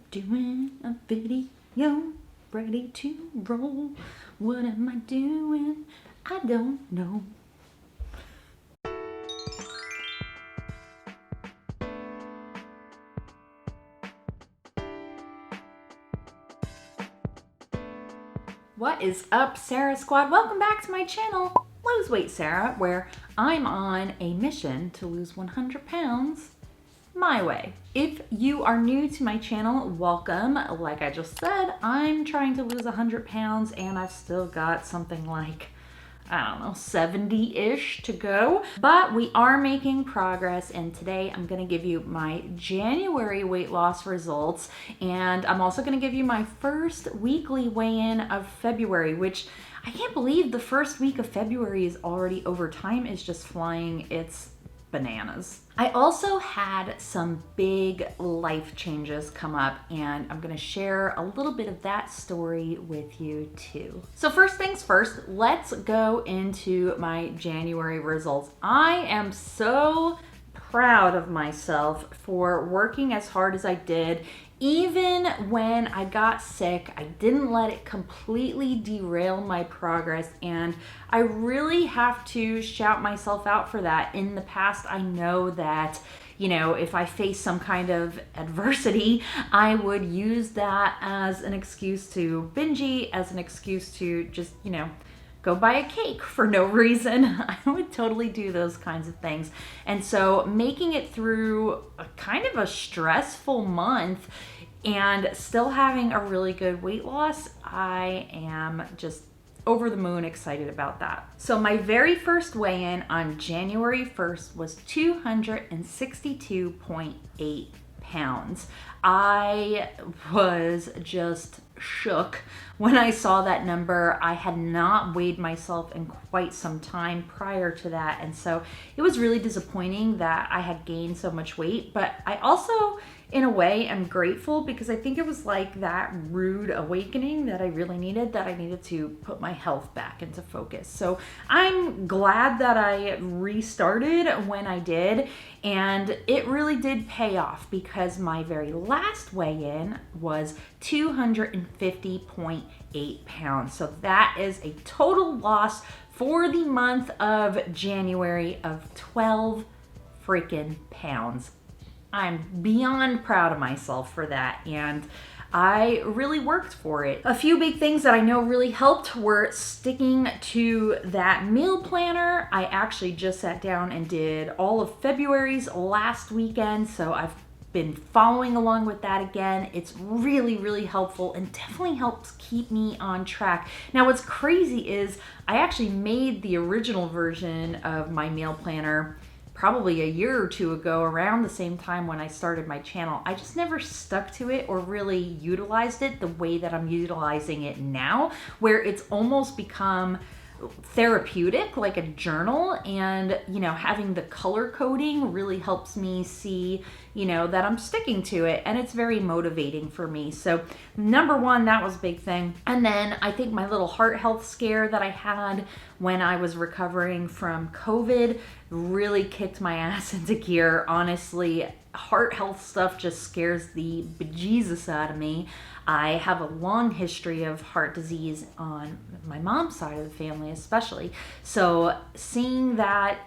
doing a video, ready to roll. What am I doing? I don't know. What is up, Sara Squad? Welcome back to my channel, Lose Weight Sara, where I'm on a mission to lose 100 pounds my way. If you are new to my channel, welcome. Like I just said, I'm trying to lose 100 pounds and I've still got something like, I don't know, 70-ish to go. But we are making progress, and today I'm gonna give you my January weight loss results, and I'm also gonna give you my first weekly weigh-in of February, which I can't believe the first week of February is already over. Time is just flying. It's bananas. I also had some big life changes come up, and I'm gonna share a little bit of that story with you too. So first things first, let's go into my January results. I am so proud of myself for working as hard as I did. Even when I got sick, I didn't let it completely derail my progress, and I really have to shout myself out for that. In the past, I know that, you know, if I face some kind of adversity, I would use that as an excuse to binge eat, as an excuse to just, you know, go buy a cake for no reason. I would totally do those kinds of things. And so making it through a kind of a stressful month and still having a really good weight loss, I am just over the moon excited about that. So my very first weigh-in on January 1st was 262.8 pounds. I was just shook when I saw that number. I had not weighed myself in quite some time prior to that, and so it was really disappointing that I had gained so much weight. But I also, in a way, am grateful, because I think it was like that rude awakening that I really needed, that I needed to put my health back into focus. So I'm glad that I restarted when I did, and it really did pay off, because my very last weigh-in was 250.8 pounds. So that is a total loss for the month of January of 12 freaking pounds. I'm beyond proud of myself for that, and I really worked for it. A few big things that I know really helped were sticking to that meal planner. I actually just sat down and did all of February's last weekend, so I've been following along with that again. It's really, really helpful and definitely helps keep me on track. Now, what's crazy is I actually made the original version of my meal planner probably a year or two ago, around the same time when I started my channel. I just never stuck to it or really utilized it the way that I'm utilizing it now, where it's almost become therapeutic, like a journal. And, you know, having the color coding really helps me see, you know, that I'm sticking to it, and it's very motivating for me. So number one, that was a big thing. And then I think my little heart health scare that I had when I was recovering from COVID really kicked my ass into gear. Honestly, heart health stuff just scares the bejesus out of me. I have a long history of heart disease on my mom's side of the family, especially. So seeing that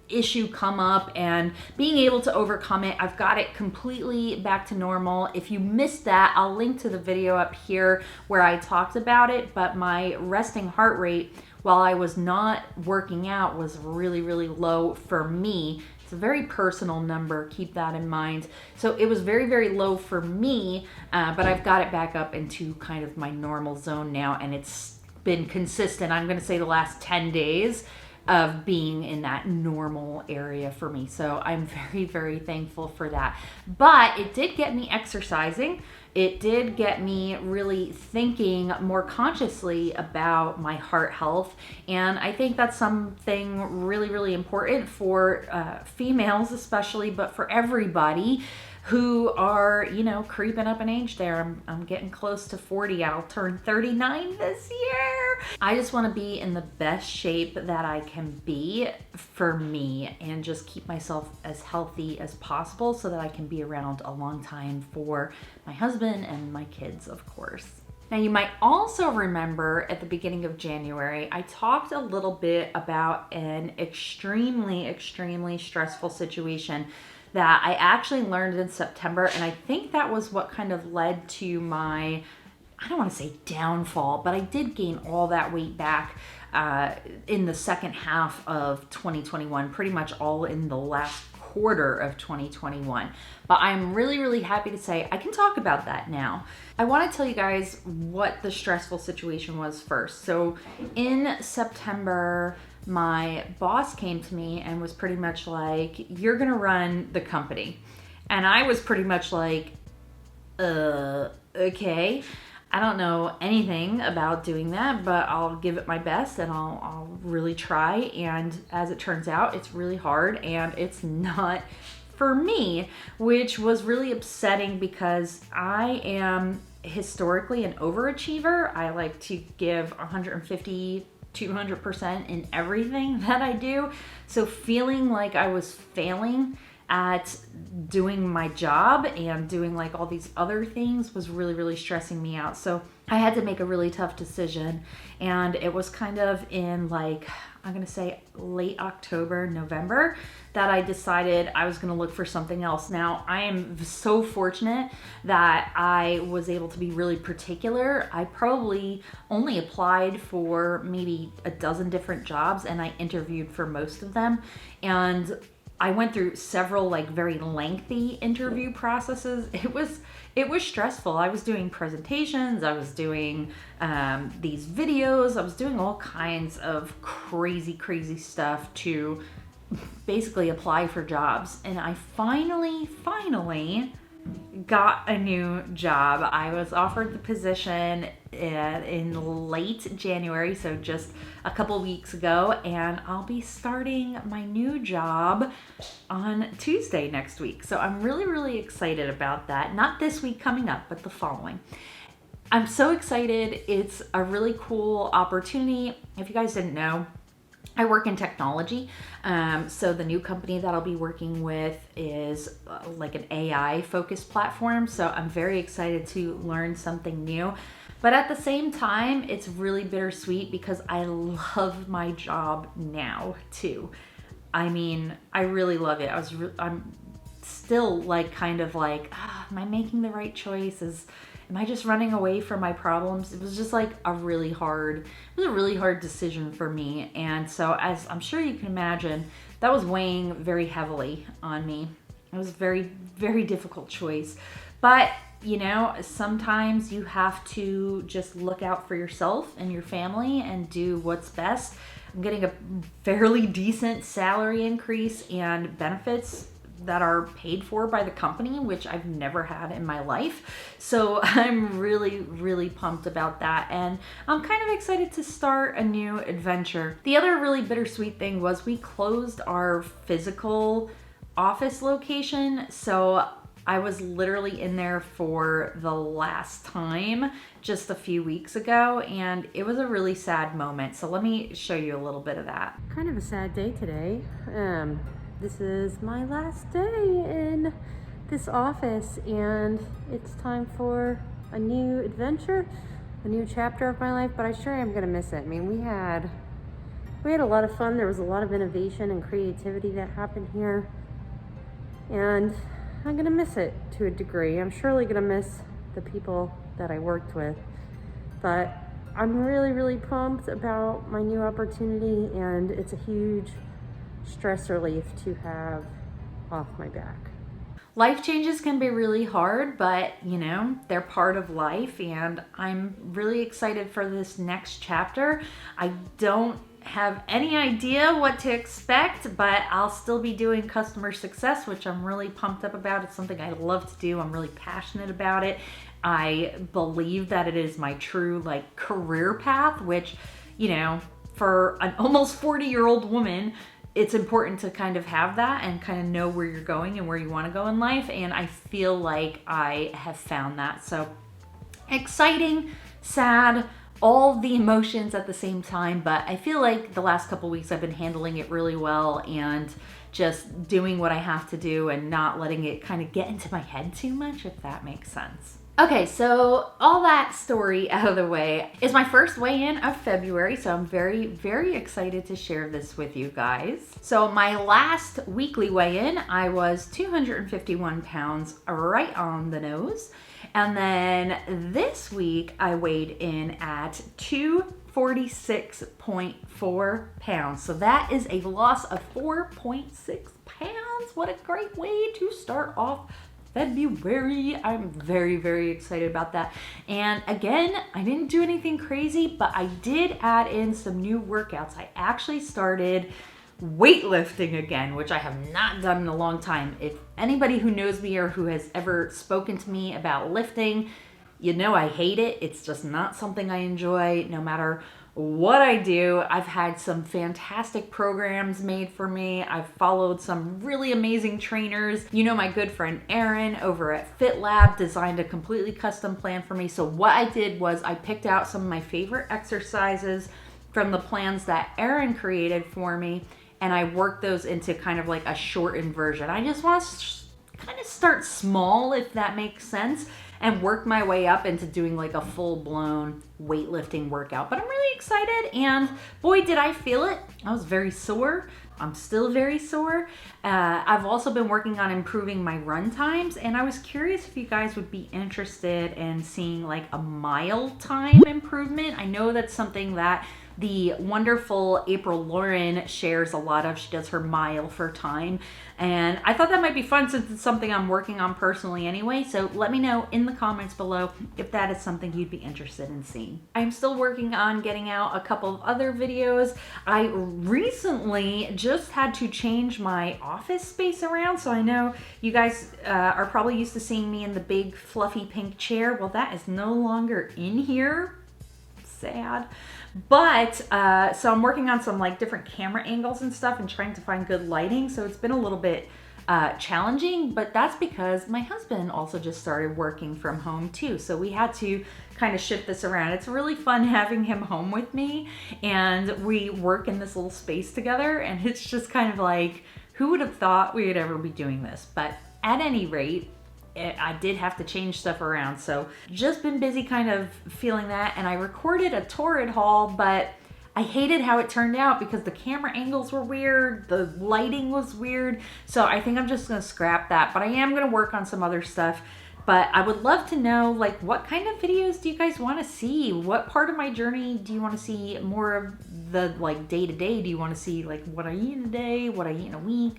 issue come up and being able to overcome it, I've got it completely back to normal. If you missed that, I'll link to the video up here where I talked about it, but my resting heart rate while I was not working out was really, really low for me. It's a very personal number, keep that in mind. So it was very, very low for me, but I've got it back up into kind of my normal zone now, and it's been consistent, I'm gonna say the last 10 days of being in that normal area for me. So I'm very, very thankful for that. But it did get me exercising. It did get me really thinking more consciously about my heart health. And I think that's something really, really important for females especially, but for everybody who are, you know, creeping up in age there. I'm getting close to 40. I'll turn 39 this year. I just want to be in the best shape that I can be for me and just keep myself as healthy as possible so that I can be around a long time for my husband and my kids, of course. Now, you might also remember at the beginning of January, I talked a little bit about an extremely, extremely stressful situation that I actually learned in September. And I think that was what kind of led to my, I don't want to say downfall, but I did gain all that weight back in the second half of 2021, pretty much all in the last quarter of 2021. But I'm really, really happy to say I can talk about that now. I want to tell you guys what the stressful situation was first. So in September, my boss came to me and was pretty much like, you're going to run the company. And I was pretty much like, okay. I don't know anything about doing that, but I'll give it my best and I'll really try. And as it turns out, it's really hard and it's not for me, which was really upsetting because I am historically an overachiever. I like to give 150, 200% in everything that I do. So feeling like I was failing at doing my job and doing like all these other things was really, really stressing me out. So I had to make a really tough decision, and it was kind of in like, I'm gonna say late October, November, that I decided I was gonna look for something else. Now, I am so fortunate that I was able to be really particular. I probably only applied for maybe a dozen different jobs, and I interviewed for most of them. And I went through several like very lengthy interview processes. It was stressful. I was doing presentations, I was doing these videos, I was doing all kinds of crazy stuff to basically apply for jobs. And I finally got a new job. I was offered the position in late January, so just a couple weeks ago, and I'll be starting my new job on Tuesday next week. So I'm really, really excited about that. Not this week coming up, but the following. I'm so excited. It's a really cool opportunity. If you guys didn't know, I work in technology. So the new company that I'll be working with is like an AI focused platform. So I'm very excited to learn something new. But at the same time, it's really bittersweet because I love my job now too. I mean, I really love it. I'm still like kind of like, am I making the right choice? Am I just running away from my problems? It was just like a really hard decision for me. And so, as I'm sure you can imagine, that was weighing very heavily on me. It was a very, very difficult choice. But, you know, sometimes you have to just look out for yourself and your family and do what's best. I'm getting a fairly decent salary increase and benefits that are paid for by the company, which I've never had in my life. So I'm really, really pumped about that. And I'm kind of excited to start a new adventure. The other really bittersweet thing was we closed our physical office location. So I was literally in there for the last time just a few weeks ago, and it was a really sad moment. So let me show you a little bit of that. Kind of a sad day today. This is my last day in this office, and it's time for a new adventure, a new chapter of my life, but I sure am gonna miss it. I mean, we had a lot of fun. There was a lot of innovation and creativity that happened here, and I'm gonna miss it to a degree. I'm surely gonna miss the people that I worked with, but I'm really, really pumped about my new opportunity, and it's a huge stress relief to have off my back. Life changes can be really hard, but you know, they're part of life, and I'm really excited for this next chapter. I don't have any idea what to expect, but I'll still be doing customer success, which I'm really pumped up about. It's something I love to do. I'm really passionate about it. I believe that it is my true like career path, which, you know, for an almost 40-year-old woman, it's important to kind of have that and kind of know where you're going and where you want to go in life. And I feel like I have found that. So exciting, sad, all the emotions at the same time. But I feel like the last couple weeks I've been handling it really well and just doing what I have to do and not letting it kind of get into my head too much, if that makes sense. Okay, so all that story out of the way is my first weigh-in of February, so I'm very, very excited to share this with you guys. So my last weekly weigh-in, I was 251 pounds, right on the nose. And then this week, I weighed in at 246.4 pounds. So that is a loss of 4.6 pounds. What a great way to start off February. I'm very, very excited about that. And again, I didn't do anything crazy, but I did add in some new workouts. I actually started weightlifting again, which I have not done in a long time. If anybody who knows me or who has ever spoken to me about lifting, you know I hate it. It's just not something I enjoy no matter what I do. I've had some fantastic programs made for me. I've followed some really amazing trainers. You know, my good friend Erin over at Fit Lab designed a completely custom plan for me. So what I did was I picked out some of my favorite exercises from the plans that Erin created for me, and I worked those into kind of like a shortened version. I just want to kind of start small, if that makes sense, and work my way up into doing like a full-blown weightlifting workout. But I'm really excited, and boy, did I feel it. I was very sore. I'm still very sore. I've also been working on improving my run times, and I was curious if you guys would be interested in seeing like a mile time improvement. I know that's something that the wonderful April Lauren shares a lot of. She does her mile for time, and I thought that might be fun since it's something I'm working on personally anyway. So let me know in the comments below if that is something you'd be interested in seeing. I'm still working on getting out a couple of other videos. I recently just had to change my office space around, so I know you guys are probably used to seeing me in the big fluffy pink chair. Well, that is no longer in here. Sad. But so I'm working on some like different camera angles and stuff and trying to find good lighting, so it's been a little bit challenging, but that's because my husband also just started working from home too, so we had to kind of shift this around. It's really fun having him home with me, and we work in this little space together, and it's just kind of like, who would have thought we would ever be doing this? But at any rate, I did have to change stuff around, so just been busy kind of feeling that. And I recorded a torrid haul, but I hated how it turned out because the camera angles were weird, the lighting was weird, so I think I'm just gonna scrap that. But I am gonna work on some other stuff. But I would love to know, like, what kind of videos do you guys want to see? What part of my journey do you want to see more of? The like day-to-day? Do you want to see like what I eat in a day, what I eat in a week?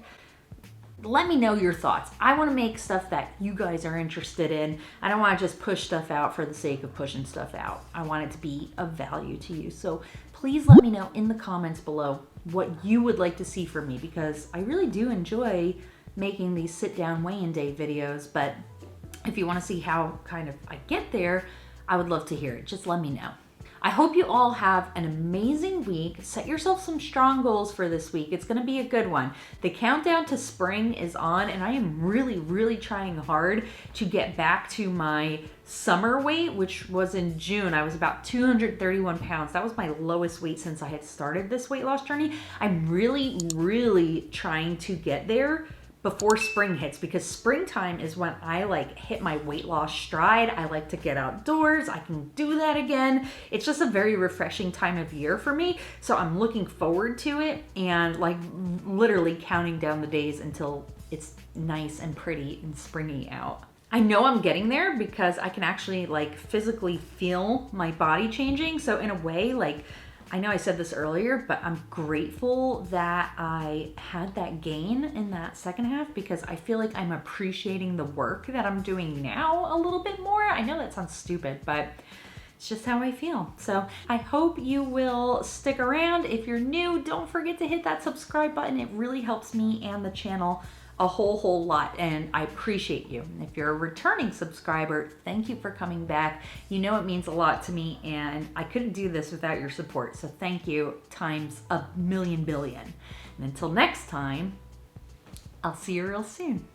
Let me know your thoughts. I want to make stuff that you guys are interested in. I don't want to just push stuff out for the sake of pushing stuff out. I want it to be of value to you. So please let me know in the comments below what you would like to see from me, because I really do enjoy making these sit-down weigh-in day videos. But if you want to see how kind of I get there, I would love to hear it. Just let me know. I hope you all have an amazing week. Set yourself some strong goals for this week. It's going to be a good one. The countdown to spring is on, and I am really, really trying hard to get back to my summer weight, which was in June. I was about 231 pounds. That was my lowest weight since I had started this weight loss journey. I'm really, really trying to get there before spring hits, because springtime is when I like hit my weight loss stride. I like to get outdoors. I can do that again. It's just a very refreshing time of year for me. So I'm looking forward to it and like literally counting down the days until it's nice and pretty and springy out. I know I'm getting there because I can actually like physically feel my body changing. So in a way, like, I know I said this earlier, but I'm grateful that I had that gain in that second half, because I feel like I'm appreciating the work that I'm doing now a little bit more. I know that sounds stupid, but it's just how I feel. So I hope you will stick around. If you're new, don't forget to hit that subscribe button. It really helps me and the channel a whole lot, and I appreciate you. And if you're a returning subscriber, thank you for coming back. You know it means a lot to me, and I couldn't do this without your support. So thank you times a million billion. And until next time, I'll see you real soon.